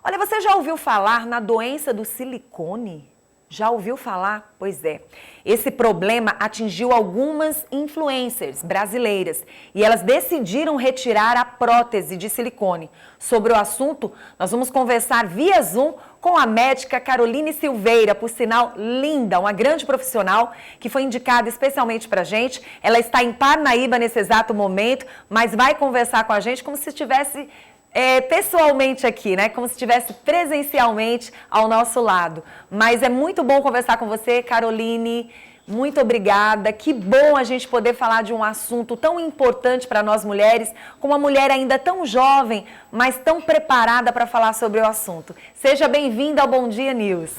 Olha, você já ouviu falar na doença do silicone? Já ouviu falar? Pois é. Esse problema atingiu algumas influencers brasileiras e elas decidiram retirar a prótese de silicone. Sobre o assunto, nós vamos conversar via Zoom com a médica Caroline Silveira, por sinal linda, uma grande profissional que foi indicada especialmente pra gente. Ela está em Parnaíba nesse exato momento, mas vai conversar com a gente como se estivesse pessoalmente aqui, né? Como se estivesse presencialmente ao nosso lado. Mas é muito bom conversar com você, Caroline. Muito obrigada. Que bom a gente poder falar de um assunto tão importante para nós mulheres, com uma mulher ainda tão jovem, mas tão preparada para falar sobre o assunto. Seja bem-vinda ao Bom Dia News.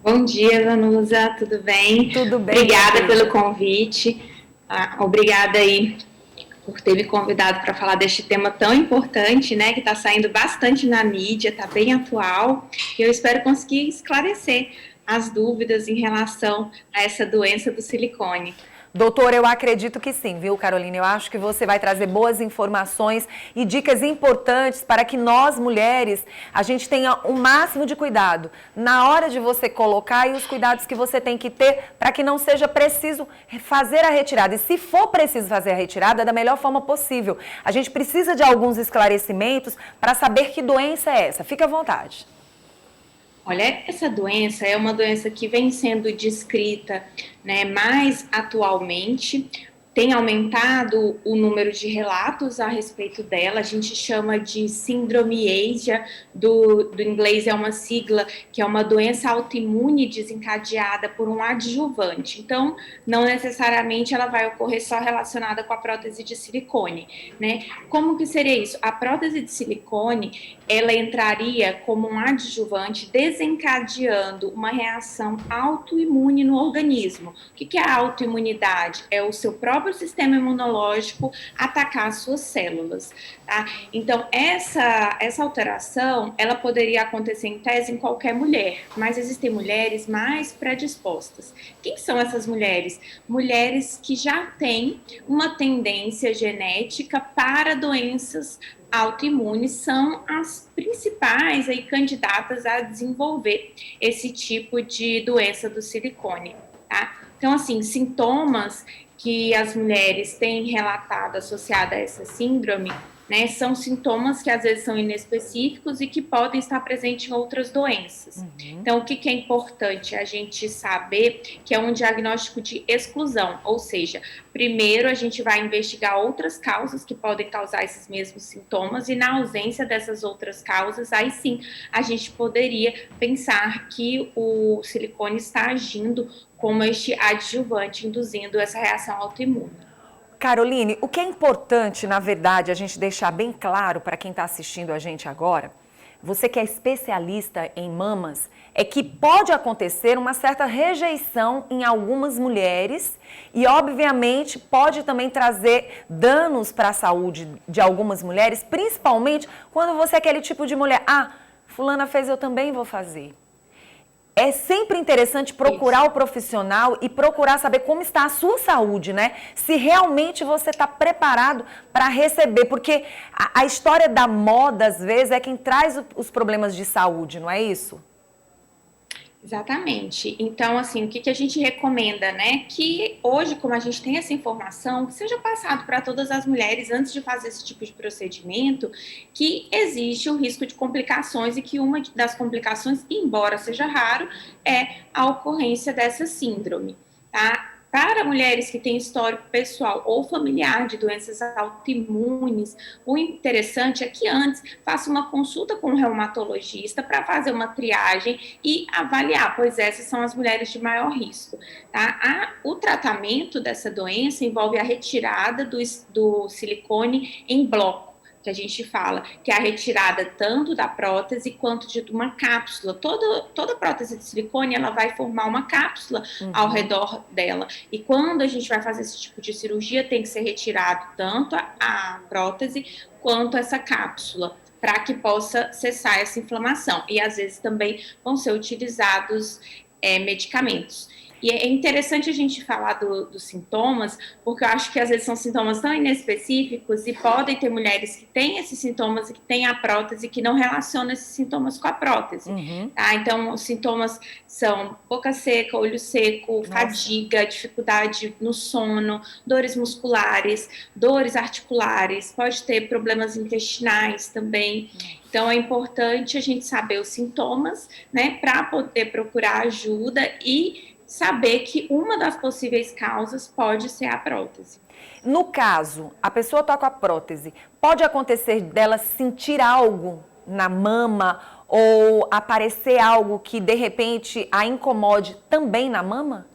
Bom dia, Vanusa, tudo bem? Tudo bem, Obrigada pelo convite. Obrigada aí por ter me convidado para falar deste tema tão importante, né, que está saindo bastante na mídia, está bem atual, e eu espero conseguir esclarecer as dúvidas em relação a essa doença do silicone. Doutora, eu acredito que sim, viu, Carolina? Eu acho que você vai trazer boas informações e dicas importantes para que nós, mulheres, a gente tenha o máximo de cuidado na hora de você colocar e os cuidados que você tem que ter para que não seja preciso fazer a retirada. E se for preciso fazer a retirada, da melhor forma possível. A gente precisa de alguns esclarecimentos para saber que doença é essa. Fique à vontade. Olha, essa doença é uma doença que vem sendo descrita, né, mais atualmente. Tem aumentado o número de relatos a respeito dela. A gente chama de síndrome EIDIA, do inglês é uma sigla, que é uma doença autoimune desencadeada por um adjuvante. Então, não necessariamente ela vai ocorrer só relacionada com a prótese de silicone, né? Como que seria isso? A prótese de silicone, ela entraria como um adjuvante desencadeando uma reação autoimune no organismo. O que é a autoimunidade? É o seu próprio sistema imunológico atacar as suas células, tá? Então, essa alteração, ela poderia acontecer em tese em qualquer mulher, mas existem mulheres mais predispostas. Quem são essas mulheres? Mulheres que já têm uma tendência genética para doenças autoimunes, são as principais aí candidatas a desenvolver esse tipo de doença do silicone, tá? Então, assim, sintomas que as mulheres têm relatado associada a essa síndrome, né, são sintomas que às vezes são inespecíficos e que podem estar presentes em outras doenças. Então, o que é importante a gente saber que é um diagnóstico de exclusão, ou seja, primeiro a gente vai investigar outras causas que podem causar esses mesmos sintomas e na ausência dessas outras causas, aí sim a gente poderia pensar que o silicone está agindo como este adjuvante, induzindo essa reação autoimune. Caroline, o que é importante, na verdade, a gente deixar bem claro para quem está assistindo a gente agora, você que é especialista em mamas, é que pode acontecer uma certa rejeição em algumas mulheres e, obviamente, pode também trazer danos para a saúde de algumas mulheres, principalmente quando você é aquele tipo de mulher, fulana fez, eu também vou fazer. É sempre interessante procurar o profissional e procurar saber como está a sua saúde, né? Se realmente você está preparado para receber, porque a história da moda, às vezes, é quem traz os problemas de saúde, não é isso? Exatamente. Então, assim, o que a gente recomenda, né? Que hoje, como a gente tem essa informação, que seja passado para todas as mulheres antes de fazer esse tipo de procedimento, que existe o risco de complicações e que uma das complicações, embora seja raro, é a ocorrência dessa síndrome, tá? Para mulheres que têm histórico pessoal ou familiar de doenças autoimunes, o interessante é que antes faça uma consulta com um reumatologista para fazer uma triagem e avaliar, pois essas são as mulheres de maior risco. Tá? O tratamento dessa doença envolve a retirada do silicone em bloco, que a gente fala, que é a retirada tanto da prótese quanto de uma cápsula. Toda prótese de silicone, ela vai formar uma cápsula ao redor dela. E quando a gente vai fazer esse tipo de cirurgia, tem que ser retirado tanto a prótese quanto essa cápsula, para que possa cessar essa inflamação. E às vezes também vão ser utilizados medicamentos. E é interessante a gente falar dos sintomas, porque eu acho que às vezes são sintomas tão inespecíficos e podem ter mulheres que têm esses sintomas e que têm a prótese que não relacionam esses sintomas com a prótese. Tá? Então, os sintomas são boca seca, olho seco, fadiga, dificuldade no sono, dores musculares, dores articulares, pode ter problemas intestinais também. Então, é importante a gente saber os sintomas, né, para poder procurar ajuda e saber que uma das possíveis causas pode ser a prótese. No caso, a pessoa está com a prótese, pode acontecer dela sentir algo na mama ou aparecer algo que de repente a incomode também na mama?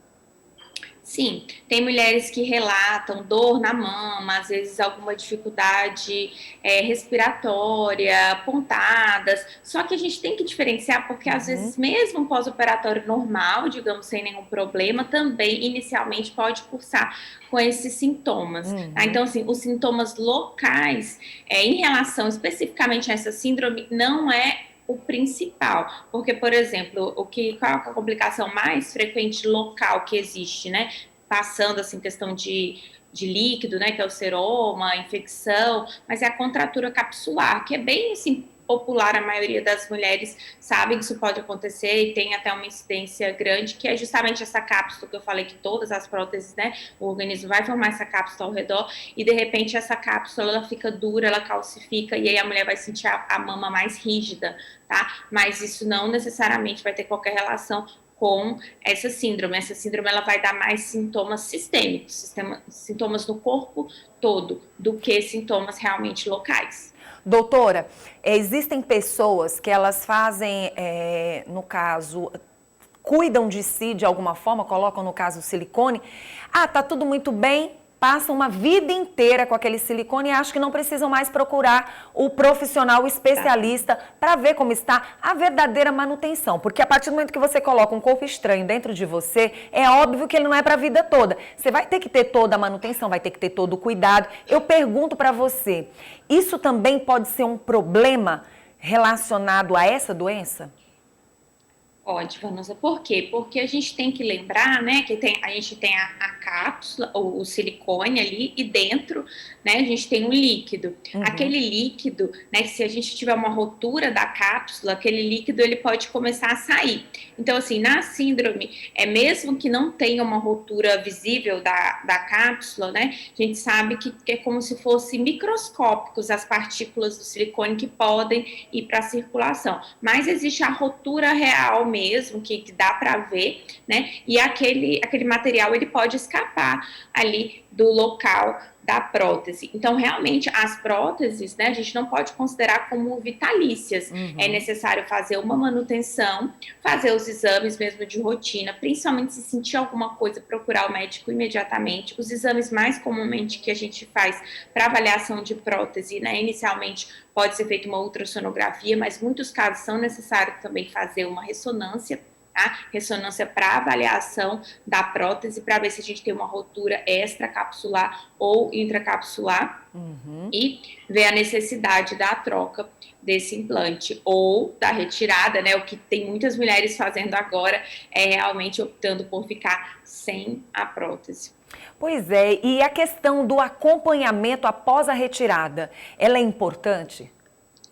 Sim, tem mulheres que relatam dor na mama, às vezes alguma dificuldade respiratória, pontadas. Só que a gente tem que diferenciar, porque às vezes mesmo pós-operatório normal, digamos, sem nenhum problema, também inicialmente pode cursar com esses sintomas. Tá? Então, assim, os sintomas locais, em relação especificamente a essa síndrome, não é o principal, porque, por exemplo, qual é a complicação mais frequente local que existe, né? Passando, assim, questão de líquido, né, que é o seroma, infecção, mas é a contratura capsular, que é bem, assim, popular, a maioria das mulheres sabe que isso pode acontecer e tem até uma incidência grande, que é justamente essa cápsula que eu falei que todas as próteses, né, o organismo vai formar essa cápsula ao redor e de repente essa cápsula ela fica dura, ela calcifica e aí a mulher vai sentir a mama mais rígida, tá? Mas isso não necessariamente vai ter qualquer relação com essa síndrome. Essa síndrome ela vai dar mais sintomas sistêmicos, sintomas no corpo todo, do que sintomas realmente locais. Doutora, existem pessoas que elas fazem, no caso, cuidam de si de alguma forma, colocam no caso o silicone. Ah, tá tudo muito bem, passam uma vida inteira com aquele silicone e acham que não precisam mais procurar o profissional, o especialista, para ver como está a verdadeira manutenção. Porque a partir do momento que você coloca um corpo estranho dentro de você, é óbvio que ele não é para a vida toda. Você vai ter que ter toda a manutenção, vai ter que ter todo o cuidado. Eu pergunto para você, isso também pode ser um problema relacionado a essa doença? Pode, Vanusa. Por quê? Porque a gente tem que lembrar, né, que a gente tem a cápsula, o silicone ali, e dentro, né, a gente tem um líquido. Aquele líquido, né, se a gente tiver uma rotura da cápsula, aquele líquido ele pode começar a sair. Então, assim, na síndrome, mesmo que não tenha uma rotura visível da cápsula, né, a gente sabe que é como se fossem microscópicos as partículas do silicone que podem ir para a circulação. Mas existe a rotura real mesmo, que dá para ver, né? E aquele material ele pode escapar ali do local da prótese. Então, realmente, as próteses, né, a gente não pode considerar como vitalícias. É necessário fazer uma manutenção, fazer os exames mesmo de rotina, principalmente se sentir alguma coisa, procurar o médico imediatamente. Os exames mais comumente que a gente faz para avaliação de prótese, né, inicialmente pode ser feita uma ultrassonografia, mas muitos casos são necessários também fazer uma ressonância, tá? Ressonância para avaliação da prótese, para ver se a gente tem uma rotura extracapsular ou intracapsular e ver a necessidade da troca desse implante ou da retirada, né? O que tem muitas mulheres fazendo agora é realmente optando por ficar sem a prótese. Pois é, e a questão do acompanhamento após a retirada, ela é importante?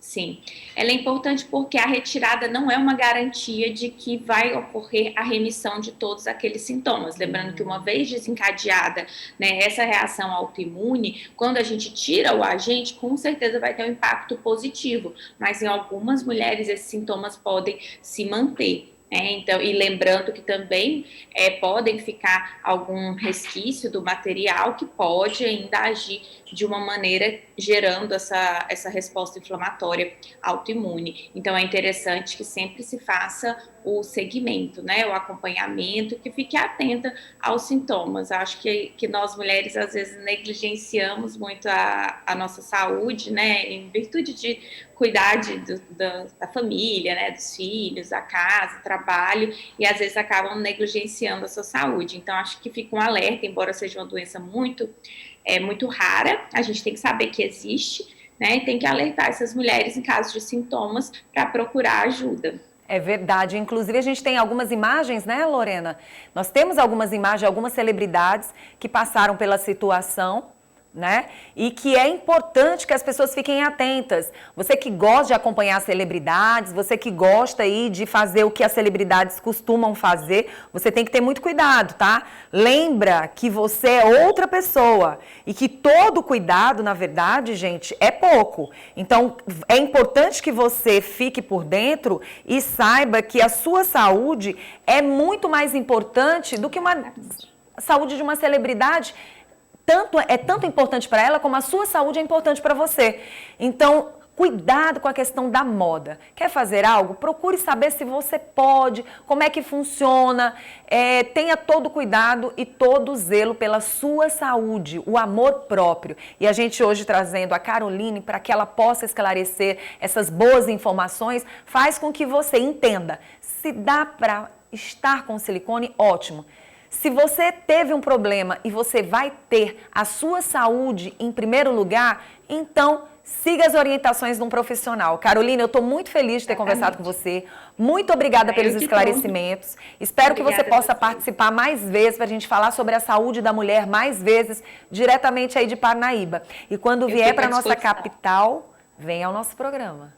Sim, ela é importante porque a retirada não é uma garantia de que vai ocorrer a remissão de todos aqueles sintomas. Lembrando que uma vez desencadeada, né, essa reação autoimune, quando a gente tira o agente, com certeza vai ter um impacto positivo, mas em algumas mulheres esses sintomas podem se manter. Então, e lembrando que também podem ficar algum resquício do material que pode ainda agir de uma maneira gerando essa resposta inflamatória autoimune. Então, é interessante que sempre se faça o segmento, né, o acompanhamento, que fique atenta aos sintomas. Acho que nós mulheres, às vezes, negligenciamos muito a nossa saúde, né, em virtude de cuidar da família, né, dos filhos, da casa, trabalho, e às vezes acabam negligenciando a sua saúde. Então, acho que fica um alerta, embora seja uma doença muito rara, a gente tem que saber que existe, né, e tem que alertar essas mulheres em caso de sintomas para procurar ajuda. É verdade. Inclusive, a gente tem algumas imagens, né, Lorena? Nós temos algumas imagens de algumas celebridades que passaram pela situação, né? E que é importante que as pessoas fiquem atentas. Você que gosta de acompanhar celebridades, você que gosta aí de fazer o que as celebridades costumam fazer, você tem que ter muito cuidado, tá? Lembra que você é outra pessoa e que todo cuidado, na verdade, gente, é pouco. Então, é importante que você fique por dentro e saiba que a sua saúde é muito mais importante do que uma saúde de uma celebridade. É tanto importante para ela como a sua saúde é importante para você. Então, cuidado com a questão da moda. Quer fazer algo? Procure saber se você pode, como é que funciona. Tenha todo cuidado e todo zelo pela sua saúde, o amor próprio. E a gente hoje trazendo a Caroline para que ela possa esclarecer essas boas informações, faz com que você entenda. Se dá para estar com silicone, ótimo. Se você teve um problema e você vai ter a sua saúde em primeiro lugar, então siga as orientações de um profissional. Carolina, eu estou muito feliz de ter conversado com você. Muito obrigada pelos esclarecimentos. Espero que você possa participar mais vezes para a gente falar sobre a saúde da mulher mais vezes, diretamente aí de Parnaíba. E quando vier para a nossa capital, venha ao nosso programa.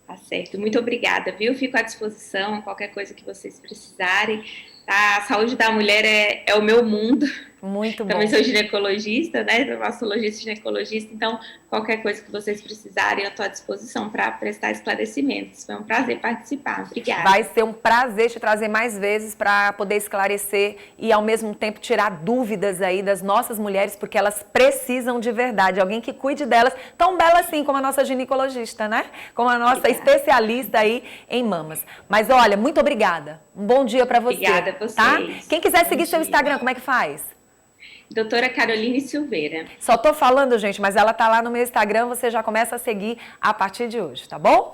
Tá certo. Muito obrigada, viu? Fico à disposição, qualquer coisa que vocês precisarem. A saúde da mulher é o meu mundo. Muito bom. Também sou ginecologista, né? Mastologista e ginecologista, então qualquer coisa que vocês precisarem, eu estou à disposição para prestar esclarecimentos. Foi um prazer participar. Obrigada. Vai ser um prazer te trazer mais vezes para poder esclarecer e ao mesmo tempo tirar dúvidas aí das nossas mulheres, porque elas precisam de verdade. Alguém que cuide delas, tão bela assim como a nossa ginecologista, né? Como a nossa especialista aí em mamas. Mas olha, muito obrigada. Um bom dia para você. Obrigada a vocês. Tá? Quem quiser seguir seu Instagram, como é que faz? Doutora Caroline Silveira. Só tô falando, gente, mas ela tá lá no meu Instagram, você já começa a seguir a partir de hoje, tá bom?